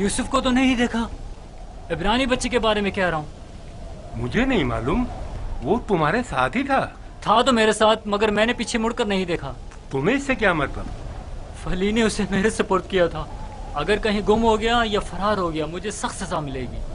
यूसुफ को तो नहीं देखा, इब्रानी बच्चे के बारे में कह रहा हूँ। मुझे नहीं मालूम, वो तुम्हारे साथ ही था। था तो मेरे साथ, मगर मैंने पीछे मुड़कर नहीं देखा। तुम्हें इससे क्या मतलब? फली ने उसे मेरे सुपुर्द किया था। अगर कहीं गुम हो गया या फरार हो गया, मुझे सख्त सजा मिलेगी।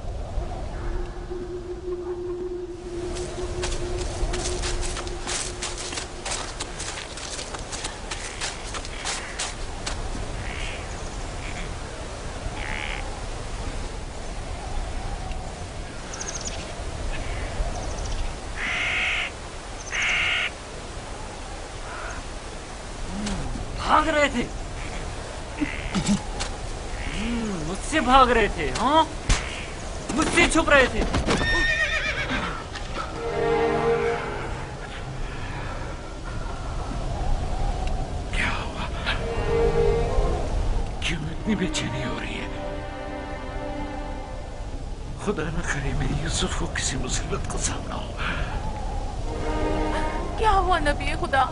भाग रहे थे, मुझसे भाग रहे थे। हाँ, मुझसे छुप रहे थे। क्या हुआ? क्यों इतनी बेचैनी हो रही है? खुदा न करे मेरी यूसुफ को किसी मुसीबत का सामना हो। क्या हुआ नबी खुदा?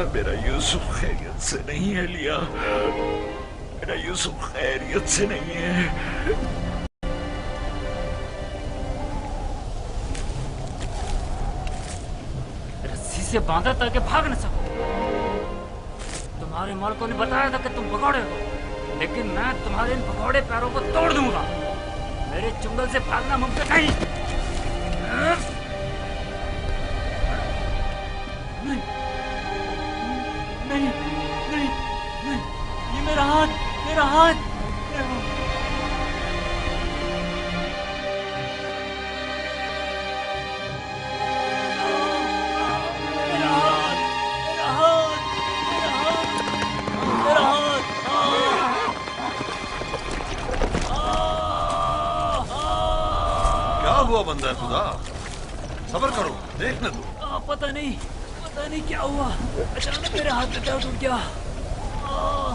मेरा यूसुफ खैरियत से नहीं है लिया, मेरा यूसुफ खैरियत से नहीं है। रस्सी से बांधा ताकि भाग न सको। तुम्हारे मालिकों ने बताया था कि तुम भगौड़े हो, लेकिन मैं तुम्हारे इन भगौड़े पैरों को तोड़ दूंगा। मेरे चुंगल से भागना मुमकिन नहीं। नहीं, नहीं, नहीं, ये मेरा हाथ, मेरा हाथ, क्या हुआ बंदा खुदा? सब्र करो, देखने दो। पता नहीं क्या हुआ, अचानक मेरे हाथ में दर्द उठ गया।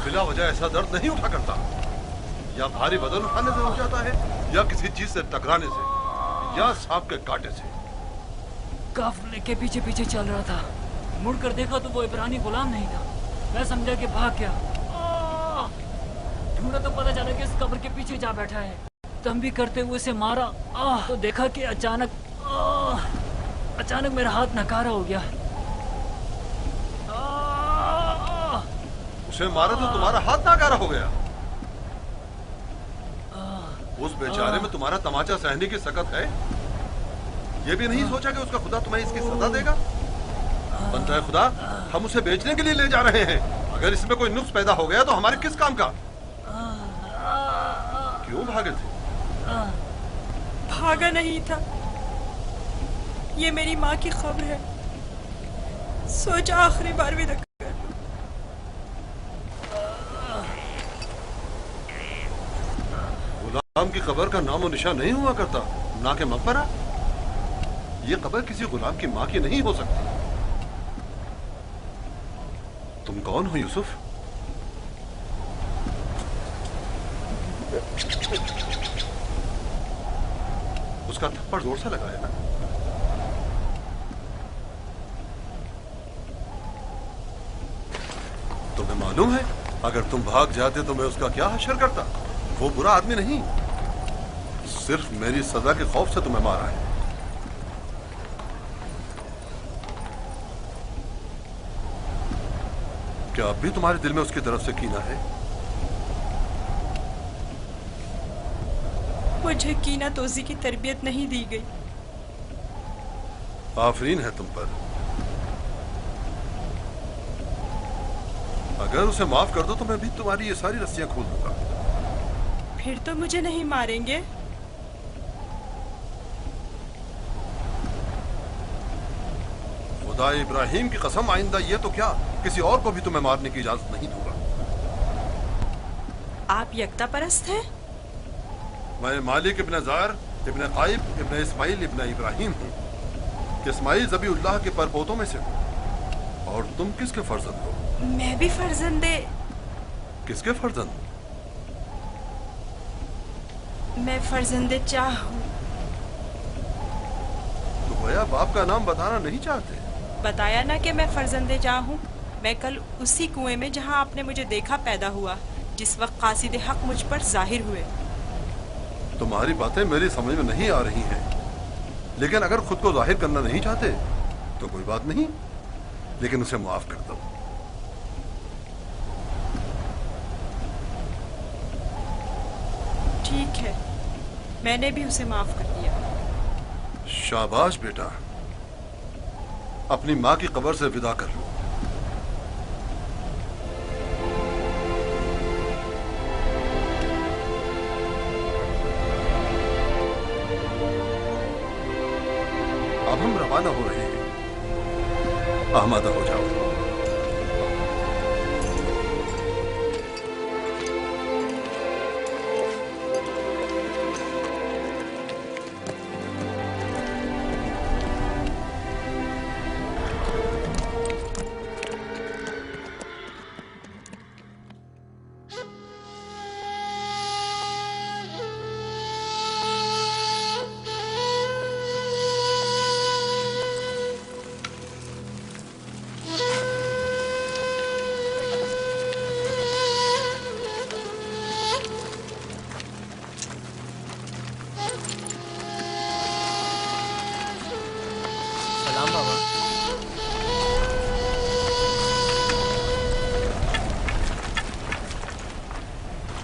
बिला वजह ऐसा दर्द नहीं उठा करता। या भारी वजन उठाने से उठ जाता है, या किसी चीज से टकराने से, या सांप के कांटे से। काफिले के पीछे पीछे चल रहा था। मुड़कर देखा तो वो इब्रानी गुलाम नहीं था। मैं समझा कि भाग गया। ढूंढा तो पता चला कि इस कब्र के पीछे जा बैठा है। दम भी करते हुए उसे मारा तो देखा कि अचानक मेरा हाथ नकारा हो गया। उसे मारा तो तुम्हारा हाथ नाकारा हो गया। उस बेचारे में तुम्हारा तमाचा सहने की सकत है। ये भी नहीं सोचा कि उसका खुदा तुम्हें इसकी सजा देगा? बनता है खुदा, हम उसे बेचने के लिए ले जा रहे हैं। अगर इसमें कोई नुक्स पैदा हो गया तो हमारे किस काम का? क्यों भागे थे? भागा नहीं था, ये मेरी माँ की खबर है। सोचा आखिरी बार भी धक्का कर लूं। गुलाम की कब्र का नामो निशान नहीं हुआ करता, ना के मकबरा। ये कब्र किसी गुलाम की माँ की नहीं हो सकती। तुम कौन हो यूसुफ? उसका थप्पड़ जोर से लगाया ना? तुम्हें मालूम है, अगर तुम भाग जाते तो मैं उसका क्या हश्र करता। वो बुरा आदमी नहीं, सिर्फ मेरी सजा के खौफ से तुम्हें मारा है। क्या अब भी तुम्हारे दिल में उसकी तरफ से कीना है? मुझे कीना तोजी की तरबियत नहीं दी गई। आफरीन है तुम पर। अगर उसे माफ कर दो तो मैं भी तुम्हारी ये सारी रस्सियां खोल दूंगा। फिर तो मुझे नहीं मारेंगे? खुदा इब्राहिम की कसम, आइंदा ये तो क्या, किसी और को भी तुम्हें मारने की इजाजत नहीं दूंगा। आप यकता परस्त हैं? मैं मालिक इब्न ज़ार इब्न काइब इब्न इस्माइल इब्न इब्राहिम हूँ। कि इस्माइल ज़बीउल्लाह के परपोतों में से हूँ। और तुम किसके फर्जंद हो? मैं भी फर्जंदे। किसके फर्जंद? मैं फर्जंदे चाह हूँ। तो गोया बाप का नाम बताना नहीं चाहते? बताया ना कि मैं फर्जंदे चाह हूँ। मैं कल उसी कुएं में जहाँ आपने मुझे देखा पैदा हुआ, जिस वक्त कासिद हक मुझ पर जाहिर हुए। तुम्हारी बातें मेरी समझ में नहीं आ रही हैं, लेकिन अगर खुद को जाहिर करना नहीं चाहते तो कोई बात नहीं, लेकिन उसे माफ कर दो। ठीक है, मैंने भी उसे माफ कर दिया। शाबाश बेटा, अपनी माँ की कब्र से विदा कर लो। अब हम रवाना हो रहे हैं, आमादा हो जाओ।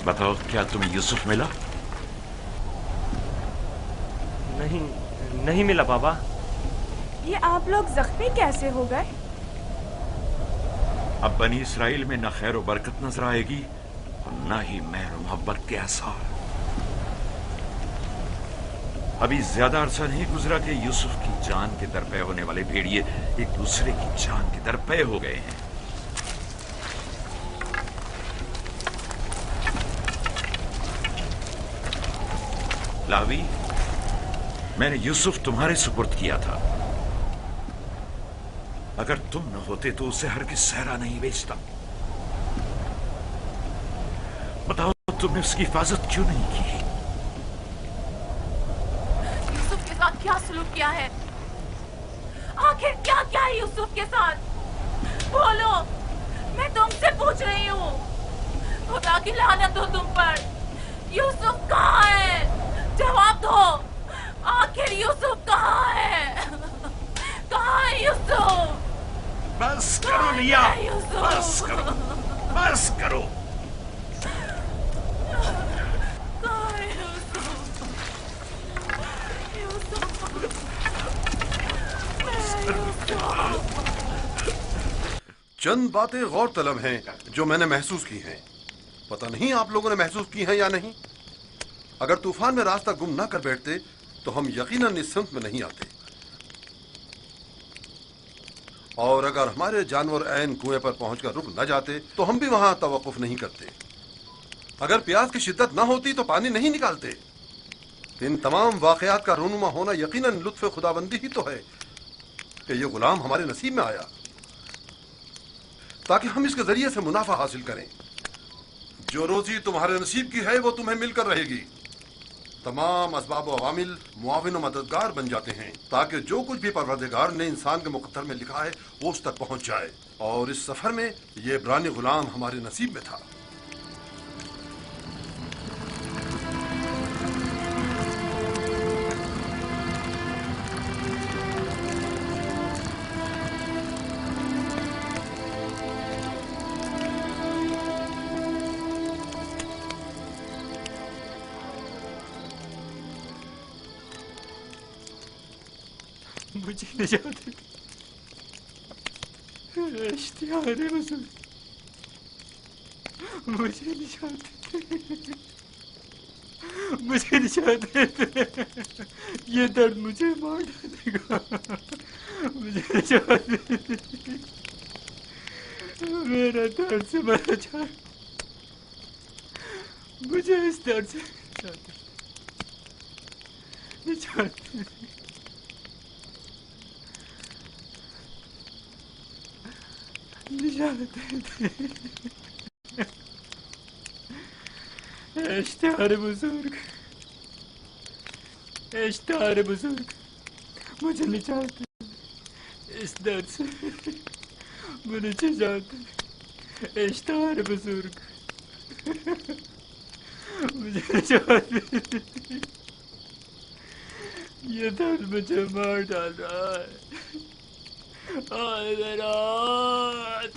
बताओ, क्या तुम्हें यूसुफ मिला? नहीं मिला बाबा। ये आप लोग जख्मी कैसे हो गए? अब बनी इसराइल में न खैर व बरकत नजर आएगी और न ही मेहर मोहब्बत के आसार। अभी ज्यादा अरसा नहीं गुजरा कि यूसुफ की जान के दरपे होने वाले भेड़िए एक दूसरे की जान के दरपे हो गए हैं। लावी, मैंने यूसुफ तुम्हारे सुपुर्द किया था। अगर तुम न होते तो उसे हरगिज़ सहरा नहीं बेचता। बताओ, तुमने उसकी हिफाजत क्यों नहीं की? यूसुफ के साथ क्या सलूक किया है? आखिर क्या क्या है यूसुफ के साथ? बोलो, मैं तुमसे पूछ रही हूँ। खुदा की लानत हो तुम पर। यूसुफ कहाँ है? जवाब दो। आखिर यूसुफ कहाँ है? कहाँ है यूसुफ? बस करो लिया, बस करो, बस करो। कहाँ है यूसुफ? चंद बातें गौर तलब हैं जो मैंने महसूस की हैं। पता नहीं आप लोगों ने महसूस की हैं या नहीं। अगर तूफान में रास्ता गुम ना कर बैठते तो हम यकीनन इस सिमत में नहीं आते, और अगर हमारे जानवर ऐन कुएं पर पहुंचकर रुक न जाते तो हम भी वहां तवक्कुफ नहीं करते। अगर प्यास की शिद्दत ना होती तो पानी नहीं निकालते। इन तमाम वाकयात का रूनुमा होना यकीनन लुत्फ़ खुदाबंदी ही तो है कि ये गुलाम हमारे नसीब में आया ताकि हम इसके जरिए से मुनाफा हासिल करें। जो रोजी तुम्हारे नसीब की है वो तुम्हें मिलकर रहेगी। तमाम असबाब व अवामिल मुआविन व मददगार बन जाते हैं ताकि जो कुछ भी परवरदिगार ने इंसान के मुक़द्दर में लिखा है वो उस तक पहुंच जाए। और इस सफर में ये इब्रानी गुलाम हमारे नसीब में था। मुझे निजात इश्तिहार हुजूर, मुझे निजात मुझे निजात ये दर्द मुझे मार डालेगा। मुझे निजात मेरा दर्द से मरा जा। मुझे इस दर्द से निजात इश्तिहार बुजुर्ग, इश्तिहार बुजुर्ग, मुझे निजात इस दर्द से, मुझे निजात इश्तिहार बुजुर्ग, मुझे निजात दे। ये दर्द मुझे मार डाल रहा है। मेरा हाथ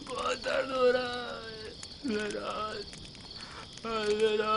बहुत दर्द हो रहा है। मेरा हाथ, मेरा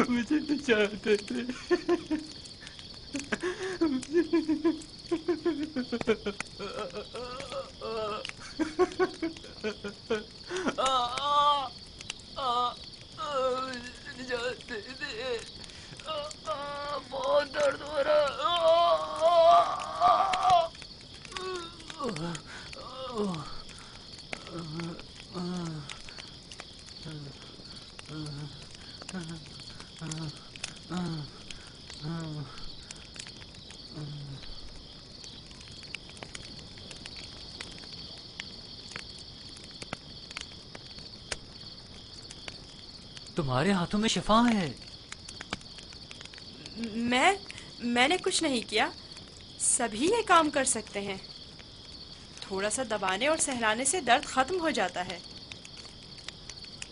मुझे निजात दे। निजात दे। बहुत दर्द हो रहा तुम्हारे हाथों में शिफा है। मैंने कुछ नहीं किया। सभी ये काम कर सकते हैं। थोड़ा सा दबाने और सहलाने से दर्द खत्म हो जाता है।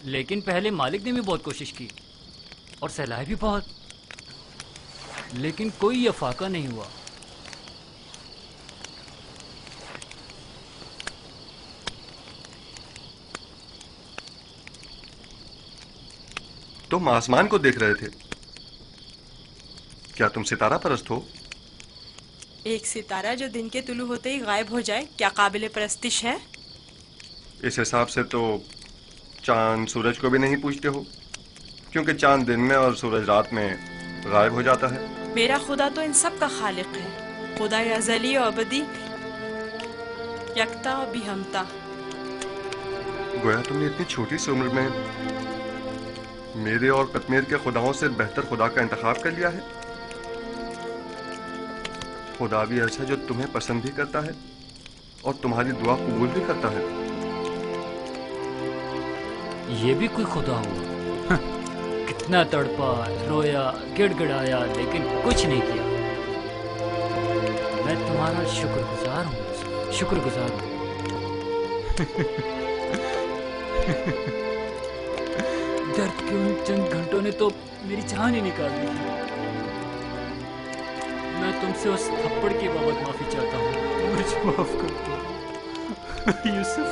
लेकिन पहले मालिक ने भी बहुत कोशिश की और सहलाए भी बहुत, लेकिन कोई अफाका नहीं हुआ। तुम आसमान को देख रहे थे। क्या तुम सितारा परस्त हो? एक सितारा जो दिन के तुलू होते ही गायब हो जाए क्या काबिल परस्तिश है? इस हिसाब से तो चांद सूरज को भी नहीं पूछते हो, क्योंकि चांद दिन में और सूरज रात में गायब हो जाता है। मेरा खुदा तो इन सब का खालिक है। खुदा अज़ली और अबदी, यकता और बिहमता। गोया तुमने इतनी छोटी सी उम्र में मेरे और कश्मीर के खुदाओं से बेहतर खुदा का इंतखाब कर लिया है। खुदा भी ऐसा जो तुम्हें पसंद भी करता है और तुम्हारी दुआ कबूल भी करता है। ये भी कोई खुदा हुआ? कितना तड़पा, रोया, गिड़गिड़ाया, लेकिन कुछ नहीं किया। मैं तुम्हारा शुक्रगुजार हूँ, शुक्रगुजार हूँ। दर्द के उन चंद घंटों ने तो मेरी जान ही निकाल दी थी। मैं तुमसे उस थप्पड़ की बाबत माफी चाहता हूँ। मुझे माफ कर दो यूसुफ,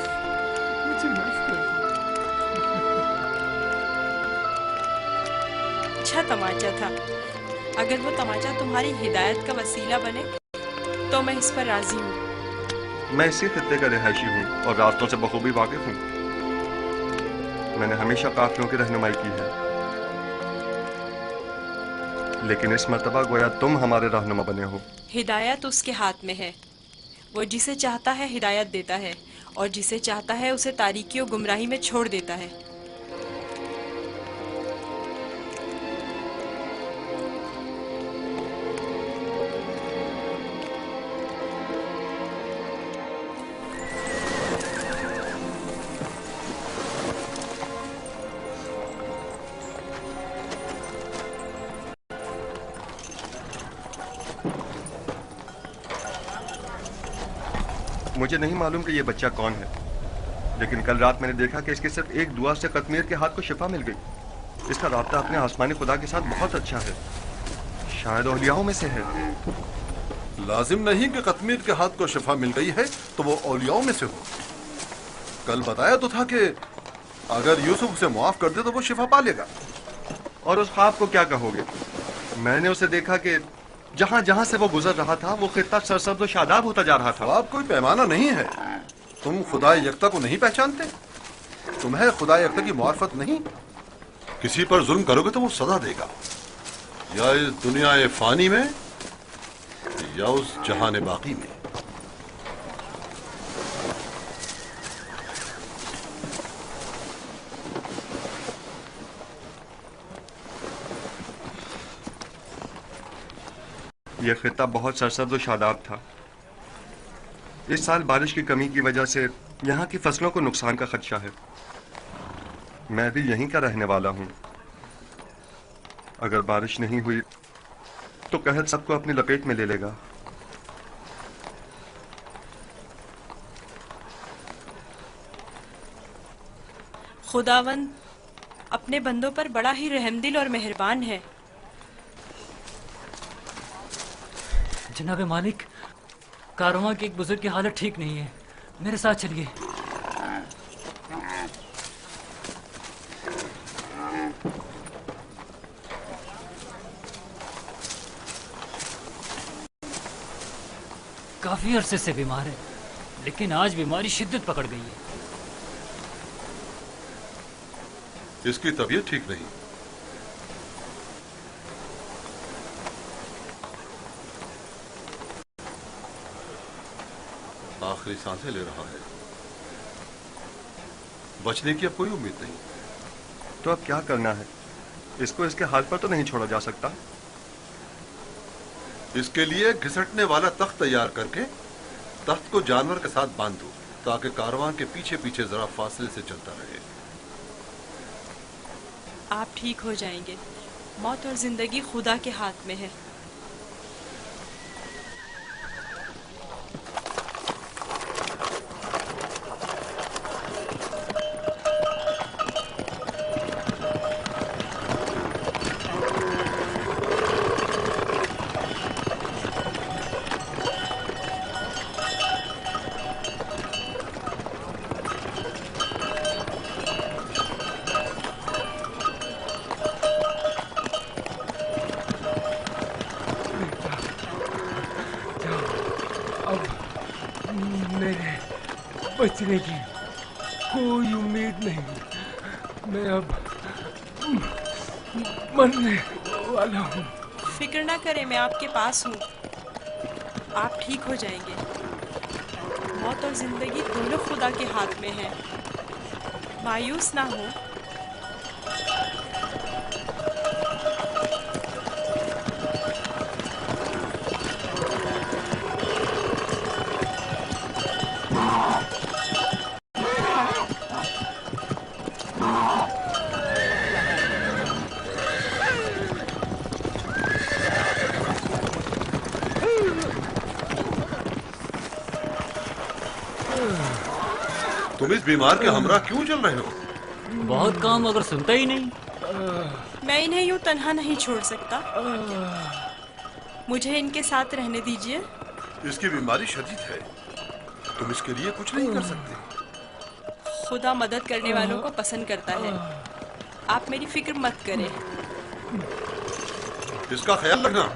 मुझे माफ कर दो। अच्छा तमाचा था। अगर वो तमाचा तुम्हारी हिदायत का वसीला बने तो मैं इस पर राजी हूँ। मैं इसी खित्ते का रिहायशी हूँ और रास्तों से बखूबी वाकिफ हूँ। मैंने हमेशा काफिलों की रहनुमाई की है, लेकिन इस मर्तबा गोया तुम हमारे रहनुमा बने हो। हिदायत उसके हाथ में है। वो जिसे चाहता है हिदायत देता है और जिसे चाहता है उसे तारीकी और गुमराही में छोड़ देता है। مجھے نہیں معلوم کہ یہ بچہ کون ہے، لیکن کل رات میں نے دیکھا کہ اس کے صرف ایک دعا سے قطمیر کے ہاتھ کو شفا مل گئی۔ اس کا رابطہ اپنے آسمانی خدا کے ساتھ بہت اچھا ہے، شاید اولیاؤں میں سے ہے۔ لازم نہیں کہ قطمیر کے ہاتھ کو شفا مل گئی ہے تو وہ اولیاؤں میں سے ہو۔ کل بتایا تو تھا کہ اگر یوسف اسے معاف کر دے تو وہ شفا پا لے گا۔ اور اس خواب کو کیا کہو گے؟ میں نے اسے دیکھا کہ جہاں جہاں سے وہ گزر رہا تھا وہ خطہ سرسبز و شاداب ہوتا جا رہا تھا۔ خواب کوئی پیمانہ نہیں ہے۔ تم خدا یکتا کو نہیں پہچانتے؟ تمہیں خدا یکتا کی معرفت نہیں؟ کسی پر ظلم کرو گے تو وہ سزا دے گا، یا اس دنیا فانی میں یا اس جہان باقی میں۔ یہ خطہ بہت سرسبز و شاداب تھا۔ اس سال بارش کی کمی کی وجہ سے یہاں کی فصلوں کو نقصان کا خدشہ ہے۔ میں بھی یہیں کا رہنے والا ہوں۔ اگر بارش نہیں ہوئی تو قحط سب کو اپنی لپیٹ میں لے لے گا۔ خداوند اپنے بندوں پر بڑا ہی رحم دل اور مہربان ہے۔ جناب مالک، کارواں کے ایک بزرگ کی حالت ٹھیک نہیں ہے، میرے ساتھ چلیے۔ کافی عرصے سے بیمار ہے، لیکن آج بیماری شدت پکڑ گئی ہے۔ اس کی طبیعت ٹھیک نہیں۔ آخری سانسیں لے رہا ہے، بچنے کی اب کوئی امید نہیں۔ تو اب کیا کرنا ہے؟ اس کو اس کے حال پر تو نہیں چھوڑا جا سکتا۔ اس کے لیے گھسٹنے والا تخت تیار کر کے تخت کو جانور کے ساتھ باندھ دو تاکہ کارواں کے پیچھے پیچھے ذرا فاصلے سے چلتا رہے۔ آپ ٹھیک ہو جائیں گے۔ موت اور زندگی خدا کے ہاتھ میں ہے۔ بچنے کی کوئی امید نہیں، میں اب مرنے والا ہوں۔ فکر نہ کریں، میں آپ کے پاس ہوں، آپ ٹھیک ہو جائیں گے۔ موت اور زندگی دونوں خدا کے ہاتھ میں ہیں، مایوس نہ ہو۔ تم اس بیمار کے ہمراہ کیوں چل رہے ہو؟ بہت کام اگر سنتا ہی نہیں۔ میں انہیں یوں تنہا نہیں چھوڑ سکتا، مجھے ان کے ساتھ رہنے دیجیے۔ اس کی بیماری شدید ہے، تم اس کے لیے کچھ نہیں کر سکتے۔ خدا مدد کرنے والوں کو پسند کرتا ہے، آپ میری فکر مت کریں۔ اس کا خیال رکھنا۔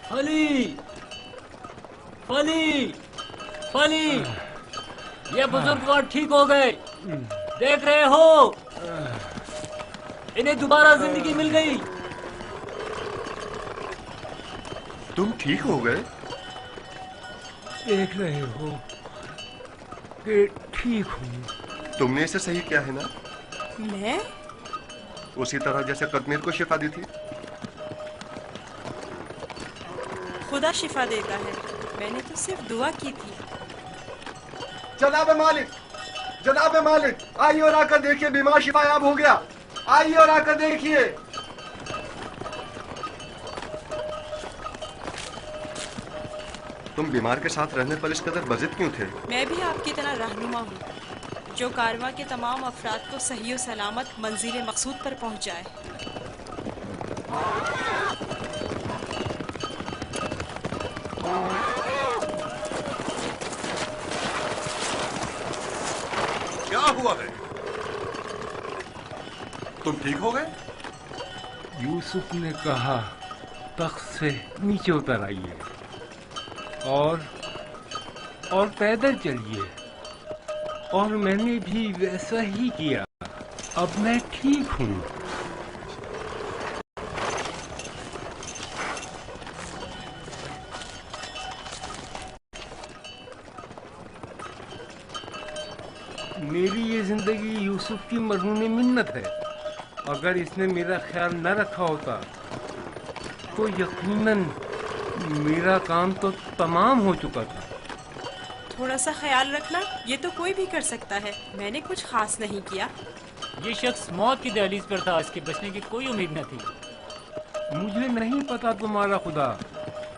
फली फली फली, ये बुजुर्गवार ठीक हो गए, देख रहे हो, इन्हें दोबारा जिंदगी मिल गई। तुम ठीक हो गए? देख रहे हो कि ठीक हूँ। तुमने इसे सही किया है ना? मैं? उसी तरह जैसे कश्मीर को शिफा दी थी। खुदा शिफा देता है, मैंने तो सिर्फ दुआ की थी। जनाब मालिक, जनाब मालिक, आइए और आकर देखिए, बीमार शिफायाब हो गया। आइए और आकर देखिए। तुम बीमार के साथ रहने पर इस कदर बजिद क्यों थे? मैं भी आपकी तरह रहनुमा हूँ, जो कारवां के तमाम अफराद को सही और सलामत मंजिल मकसूद पर पहुँचाए। क्या हुआ है? तुम ठीक हो गए? यूसुफ ने कहा तख्त से नीचे उतर आइए और पैदल चलिए, और मैंने भी वैसा ही किया। अब मैं ठीक हूँ। मेरी ये जिंदगी यूसुफ की मरहून मिन्नत है। अगर इसने मेरा ख्याल न रखा होता तो यकीनन मेरा काम तो तमाम हो चुका था। थोड़ा सा ख्याल रखना, ये तो कोई भी कर सकता है। मैंने कुछ खास नहीं किया। ये शख्स मौत की दहलीज पर था, इसके बचने की कोई उम्मीद न थी। मुझे नहीं पता तुम्हारा खुदा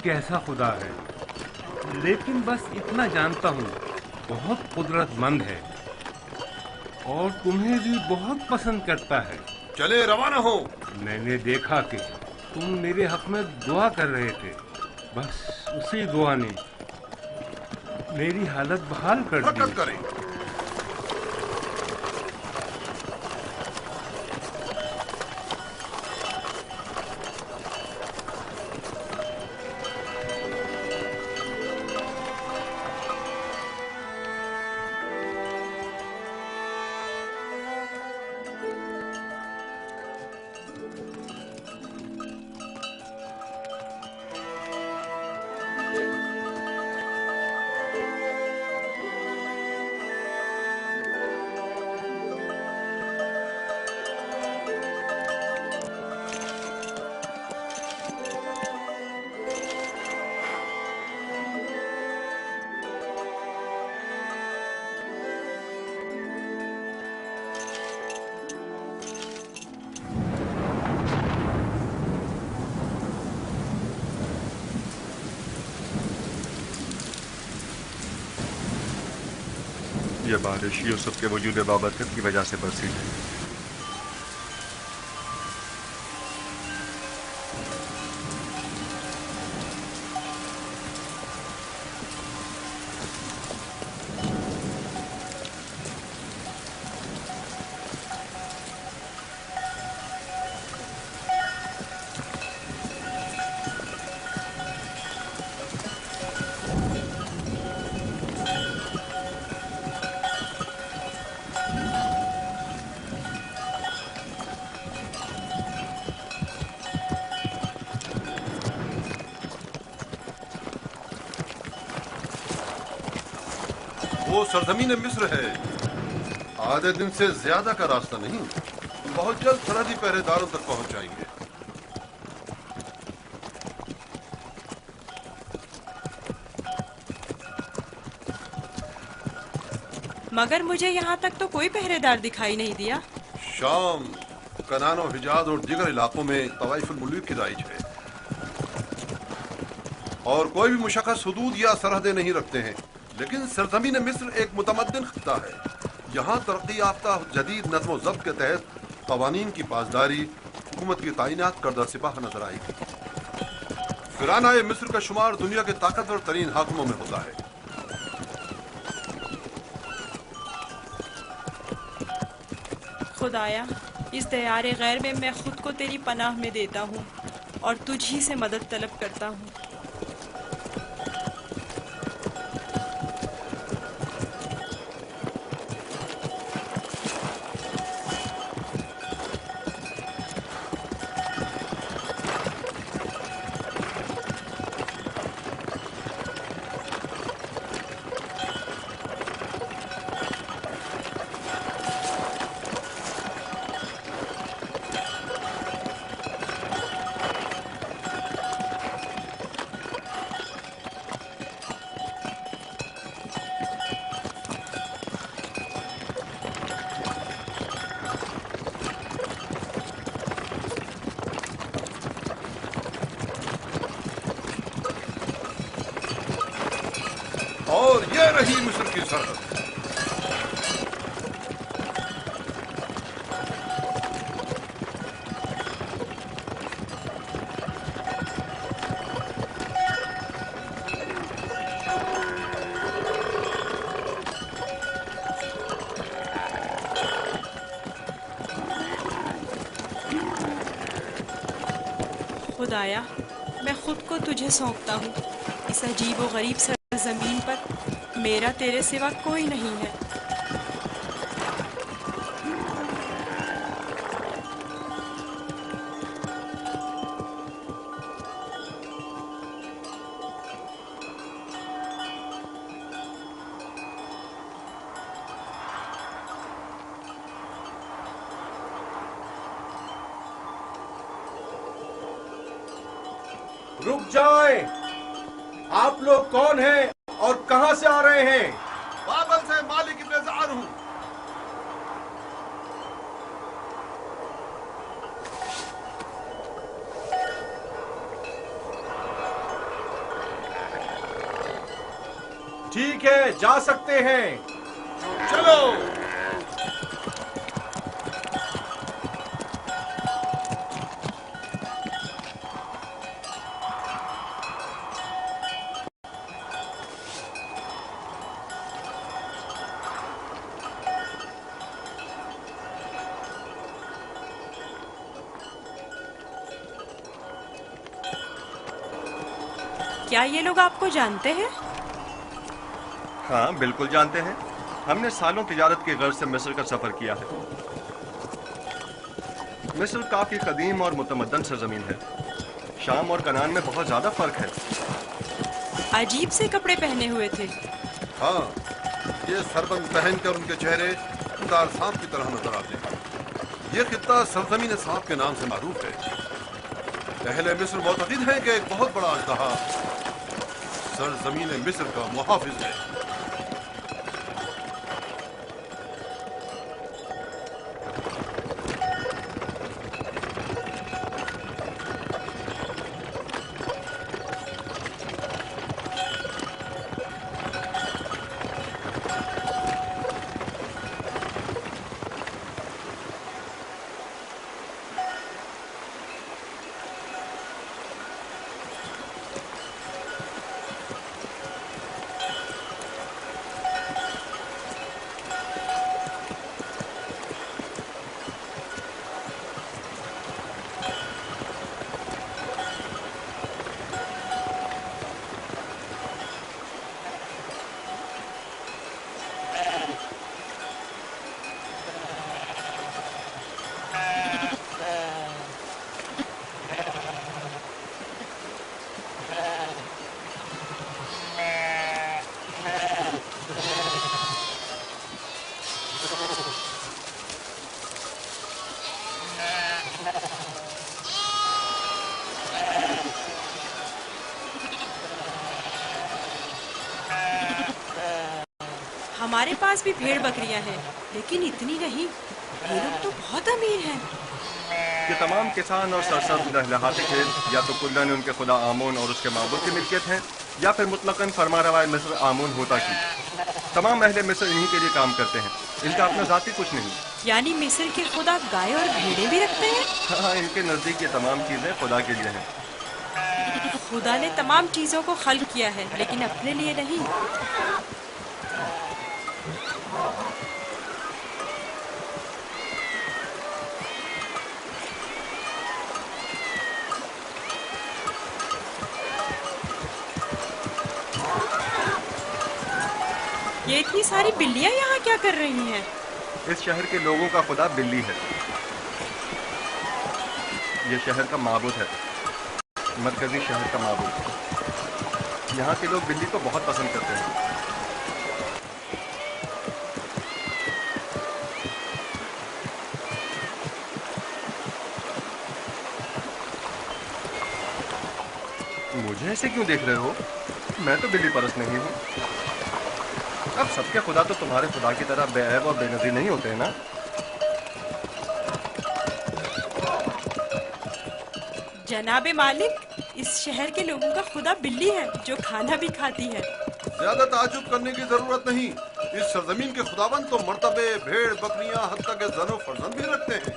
कैसा खुदा है, लेकिन बस इतना जानता हूँ, बहुत कुदरतमंद है और तुम्हें भी बहुत पसंद करता है। चले रवाना हो। मैंने देखा कि तुम मेरे हक में दुआ कर रहे थे, बस उसी दुआ ने मेरी हालत बहाल कर दी। हरकत करें। ये बारिश यूसुफ के वजूद बाबरकत की वजह से बरसी है। वो सरजमीन मिस्र है, आधे दिन से ज्यादा का रास्ता नहीं। बहुत जल्द सरहदी पहरेदारों तक पहुंच जाएंगे। मगर मुझे यहाँ तक तो कोई पहरेदार दिखाई नहीं दिया। शाम, कनान और हिजाज और दीगर इलाकों में तवाइफुल मुल्क की राइज है, और कोई भी मुशक्कत हुदूद या सरहदें नहीं रखते हैं। लेकिन सरजमीन मिस्र एक मुतमद्दिन खित्ता है। यहाँ तरक्की याफ्ता जदीद नज़्म व ज़ब्त के तहत क़वानीन की पासदारी, हुकूमत की तैनात करदा सिपाह नजर आएगी। फिरानाए मिस्र का शुमार दुनिया के ताकतवर तरीन हाकिमों में होता है। खुदाया, इस दयारे गैर में मैं खुद को तेरी पनाह में देता हूँ और तुझ ही से मदद तलब करता हूँ। रही मिस्र की सरहद। खुदाया, मैं खुद को तुझे सौंपता हूँ। इस अजीब व गरीब सरजमीन पर मेरा तेरे सिवा कोई नहीं है। रुक जाएं! आप लोग कौन हैं और कहां से आ रहे हैं? बाबल से मालिक इब्न ज़ार हूं। ठीक है, जा सकते हैं। चलो। क्या ये लोग आपको जानते हैं? हाँ, बिल्कुल जानते हैं। हमने सालों तिजारत की गर्ज से मिस्र का सफर किया है। मिस्र काफी कदीम और मुतमद्दन सरजमीन है। शाम और कनान में बहुत ज्यादा फर्क है। अजीब से कपड़े पहने हुए थे। हाँ, ये सरबंद पहनकर उनके चेहरे खुदार सांप की तरह नजर आते हैं। ये खित्ता सरजमीन सांप के नाम से मारूफ है। अहले मिस्र मोतक़िद हैं कि एक बहुत बड़ा अजदहा सरजमीन मिस्र का मुहाफिज है। हमारे पास भी भेड़ बकरियां हैं, लेकिन इतनी नहीं। ये लोग तो बहुत अमीर हैं। ये तमाम किसान और सरसब्ज़ लहलहाते खेत या तो कुल्लन उनके खुदा आमून और उसके माबूद की मिल्कियत है, या फिर मुतलकन फरमारवाए मिस्र आमून होता की। तमाम अहले मिस्र इन्हीं के लिए काम करते हैं। इनका अपना ज़ाती कुछ नहीं। यानी मिस्र के खुदा गाय और भेड़ें भी रखते हैं? हाँ, इनके नज़दीक ये तमाम चीज़ें खुदा के लिए हैं। खुदा ने तमाम चीज़ों को खल्क किया है, लेकिन अपने लिए नहीं। ये इतनी सारी बिल्लियां यहाँ क्या कर रही हैं? इस शहर के लोगों का खुदा बिल्ली है। ये शहर का माबूद है, मरकजी शहर का माबूद। यहाँ के लोग बिल्ली को बहुत पसंद करते हैं। मुझे ऐसे क्यों देख रहे हो? मैं तो बिल्ली परस्त नहीं हूँ। अब सबके खुदा तो तुम्हारे खुदा की तरह बेऐब और बेनज़ीर नहीं होते हैं ना? जनाबे मालिक, इस शहर के लोगों का खुदा बिल्ली है, जो खाना भी खाती है। ज्यादा ताजुब करने की जरूरत नहीं। इस सरजमीन के खुदावन तो मर्तबे, भेड़, बकरियां, हत्ता के जनो फर्जंद भी रखते हैं।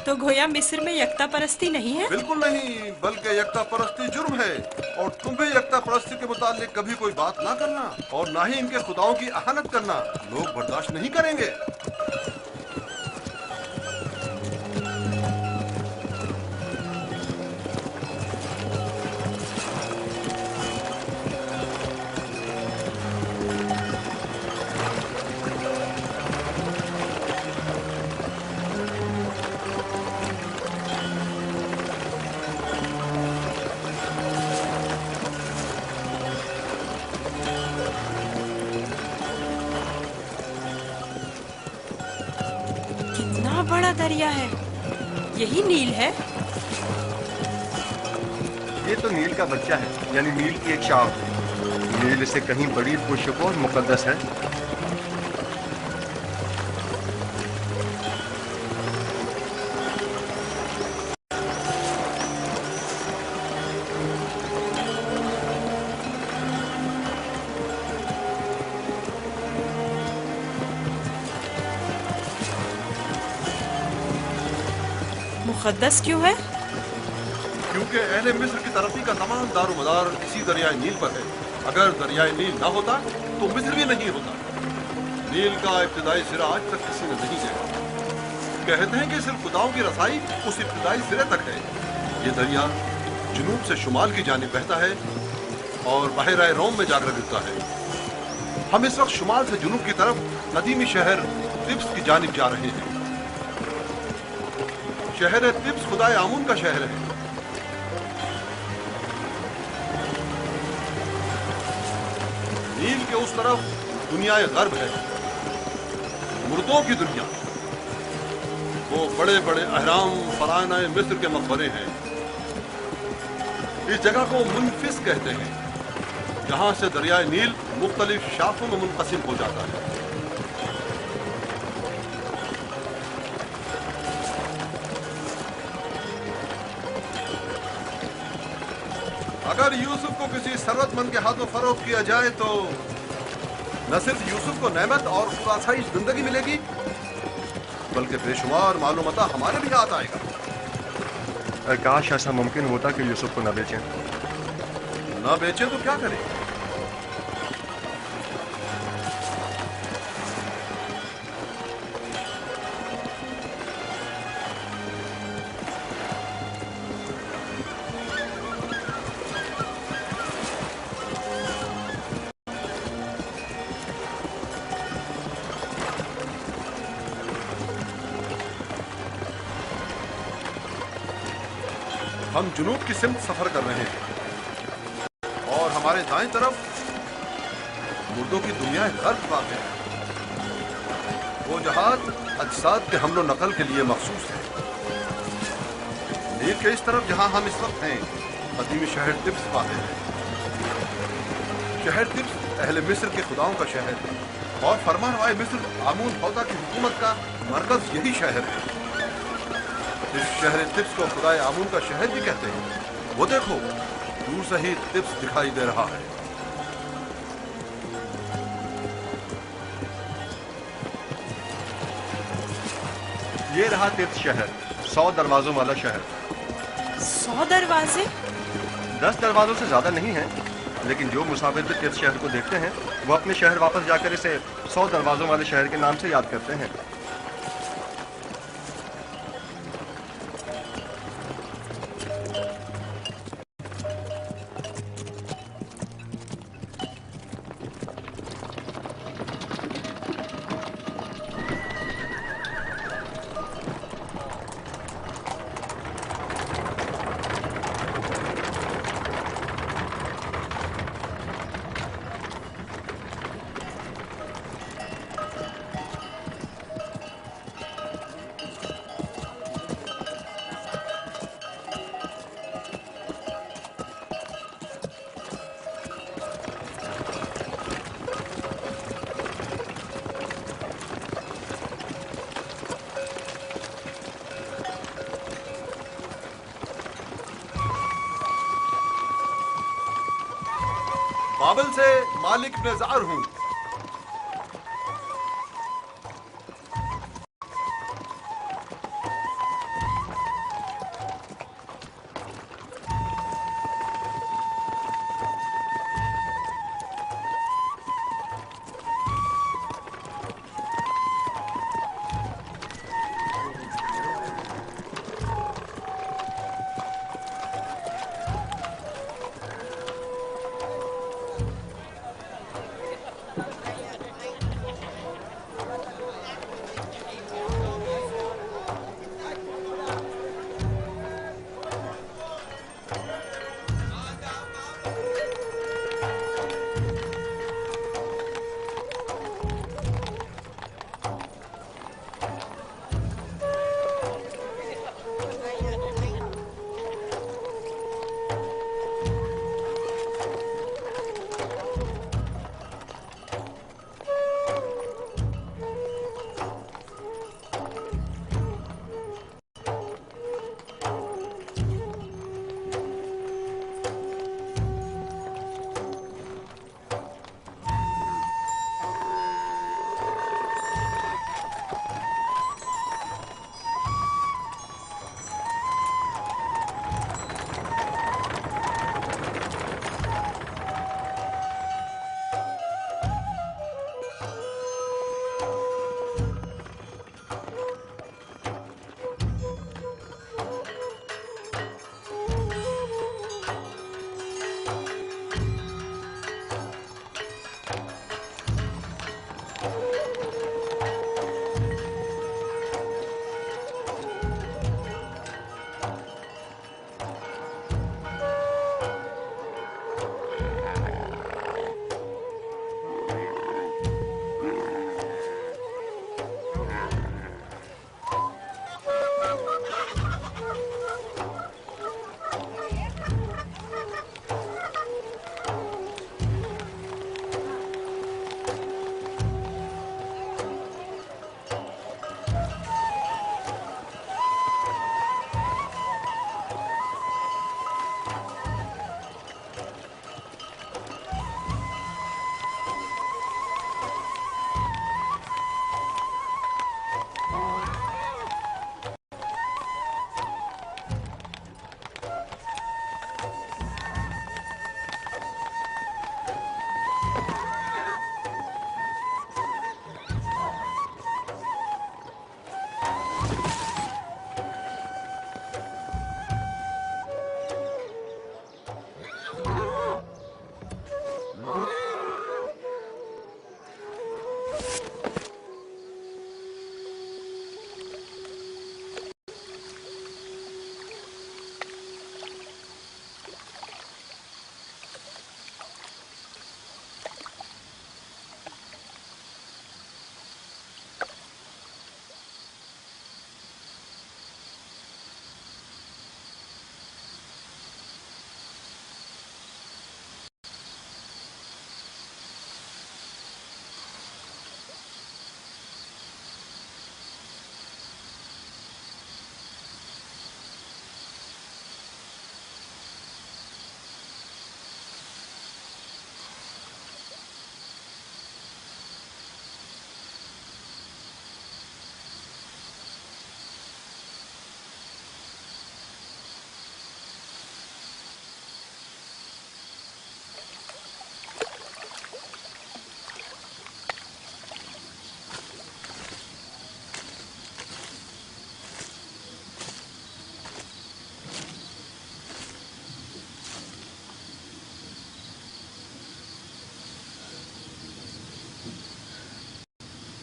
तो गोया मिस्र में यकता परस्ती नहीं है? बिल्कुल नहीं, बल्कि यकता परस्ती जुर्म है। और तुम भी यकता परस्ती के मुतालिक कभी कोई बात ना करना और ना ही इनके खुदाओं की अहानत करना। लोग बर्दाश्त नहीं करेंगे। कितना बड़ा दरिया है। यही नील है? ये तो नील का बच्चा है, यानी नील की एक शाख। नील से कहीं बड़ी पुरशुको और मुकद्दस है। मुकद्दस क्यों है? क्योंकि अहले मिस्र की तरक्की का तमाम दारोमदार इसी दरियाए नील पर है। अगर दरियाए नील ना होता तो मिस्र भी नहीं होता। नील का इब्तिदाई सिरा आज तक किसी ने नहीं देखा। कहते हैं कि सिर्फ खुदाओं की रसाई उस इब्तिदाई सिरे तक है। ये दरिया जुनूब से शुमाल की जानिब बहता है और बहराए रोम में जाकर गिरता है। हम इस वक्त शुमाल से जुनूब की तरफ नदीमी शहर तिब्स की जानिब जा रहे हैं। शहर तिब्स खुदाए आमून का शहर है। नील के उस तरफ दुनियाए गर्ब है, मुर्दों की दुनिया। वो बड़े बड़े अहराम फरानाए मिस्र के मकबरे हैं। इस जगह को मुनफिस कहते हैं, जहां से दरियाए नील मुख्तलिफ शाखों में मुनक़सिम हो जाता है। अगर यूसुफ को किसी सरवतमंद के हाथों फरोख्त किया जाए तो न सिर्फ यूसुफ को नेमत और खुदासाई जिंदगी मिलेगी, बल्कि बेशुमार मालूमता हमारे भी हाथ आएगा। काश ऐसा मुमकिन होता कि यूसुफ को न बेचें। न बेचें तो क्या करें? हम जुनूब की सिमत सफर कर रहे हैं और हमारे दाएं तरफ मुर्दों की दुनिया गर्द वाक़ है। वो जहाज अजसाद के हमलो नकल के लिए मखसूस है। नील के इस तरफ जहां हम इस वक्त हैं, कदीमी शहर तिब्स वाक़ है। शहर तिब्स अहले मिस्र के खुदाओं का शहर है और फरमानवाए मिस्र आमून हौदा की हुकूमत का मरकज यही शहर है। इस शहर तिब्स को खुदाए आमून का शहर भी कहते हैं। वो देखो, दूर से ही तिब्स दिखाई दे रहा है। ये रहा तिब्स शहर, 100 दरवाजों वाला शहर। 100 दरवाजे? 10 दरवाजों से ज्यादा नहीं है, लेकिन जो मुसाफिर भी तिब्स शहर को देखते हैं वो अपने शहर वापस जाकर इसे 100 दरवाजों वाले शहर के नाम से याद करते हैं। बाबल से मालिक नजार हूँ।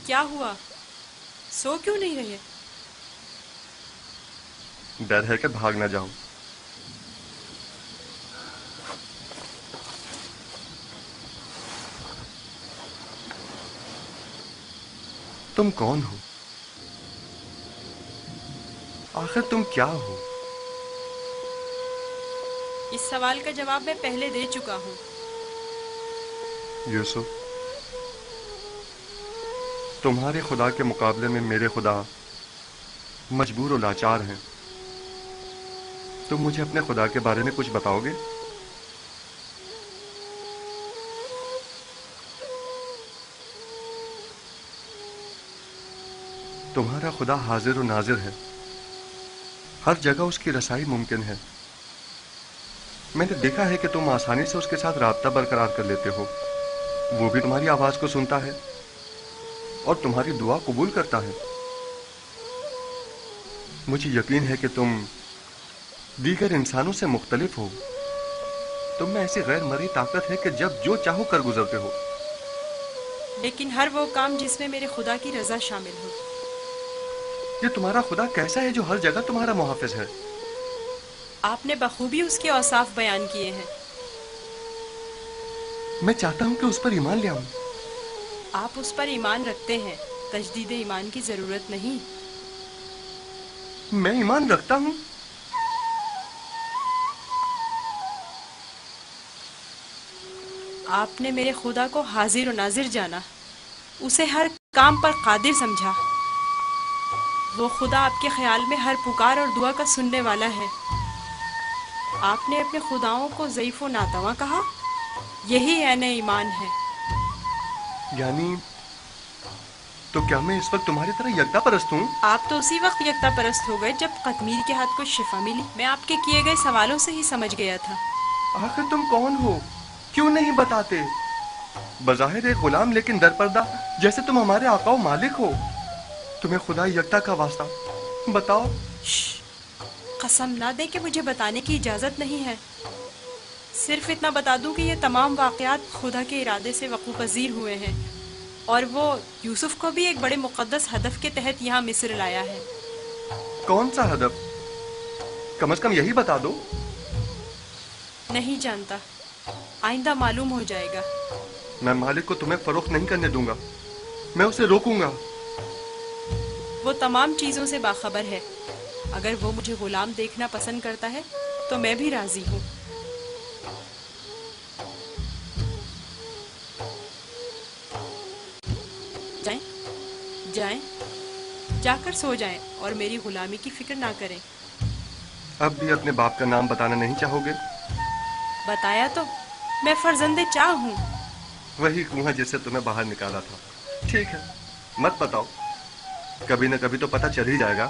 क्या हुआ? सो क्यों नहीं रहे? डर है कि भाग ना जाऊं। तुम कौन हो? आखिर तुम क्या हो? इस सवाल का जवाब मैं पहले दे चुका हूँ। यूसुफ, तुम्हारे खुदा के मुकाबले में मेरे खुदा मजबूर और लाचार हैं। तुम मुझे अपने खुदा के बारे में कुछ बताओगे? तुम्हारा खुदा हाजिर और नाजिर है, हर जगह उसकी रसाई मुमकिन है। मैंने देखा है कि तुम आसानी से उसके साथ राब्ता बरकरार कर लेते हो। वो भी तुम्हारी आवाज को सुनता है और तुम्हारी दुआ कबूल करता है। मुझे यकीन है कि तुम दीगर इंसानों से मुख्तलिफ हो। तुम में ऐसी गैर मरी ताकत है कि जब जो चाहो कर गुजरते हो। लेकिन हर वो काम जिसमें मेरे खुदा की रजा शामिल हो। ये तुम्हारा खुदा कैसा है जो हर जगह तुम्हारा मुहाफिज है? आपने बखूबी उसके औसाफ बयान किए हैं। मैं चाहता हूं कि उस पर ईमान ले आऊं। आप उस पर ईमान रखते हैं, तजदीद ईमान की जरूरत नहीं। मैं ईमान रखता हूं। आपने मेरे खुदा को हाजिर और नाजिर जाना, उसे हर काम पर कादिर समझा। वो खुदा आपके ख्याल में हर पुकार और दुआ का सुनने वाला है। आपने अपने खुदाओं को ज़ईफ़ व नातवा कहा, यही ऐन ईमान है। यानी तो क्या मैं इस वक्त तुम्हारी तरह यकता परस्त हूँ? आप तो उसी वक्त यकता परस्त हो गए जब कतमीर के हाथ को शिफा मिली। मैं आपके किए गए सवालों से ही समझ गया था। आखिर तुम कौन हो? क्यों नहीं बताते? बज़ाहिर एक गुलाम लेकिन दरपर्दा, जैसे तुम हमारे आका व मालिक हो। तुम्हें खुदा यकता का वास्ता, बताओ। कसम ना दे कि मुझे बताने की इजाज़त नहीं है। सिर्फ इतना बता दूं कि ये तमाम वाक़यात खुदा के इरादे से वक़ू पज़ीर हुए हैं और वो यूसुफ को भी एक बड़े मुक़द्दस हदफ के तहत यहाँ मिस्र लाया है। कौन सा हदफ? कम से कम यही बता दो। नहीं जानता, आइंदा मालूम हो जाएगा। मैं मालिक को तुम्हें फरोख्त नहीं करने दूंगा, मैं उसे रोकूंगा। वो तमाम चीज़ों से बाखबर है। अगर वो मुझे गुलाम देखना पसंद करता है तो मैं भी राजी हूँ। जाएं, जाएं, जाकर सो जाएं और मेरी गुलामी की फिक्र ना करें। अब भी अपने बाप का नाम बताना नहीं चाहोगे? बताया तो, मैं फर्जंदे चाह हूँ। वही कुआं जिससे तुम्हें बाहर निकाला था। ठीक है, मत बताओ, कभी न कभी तो पता चल ही जाएगा।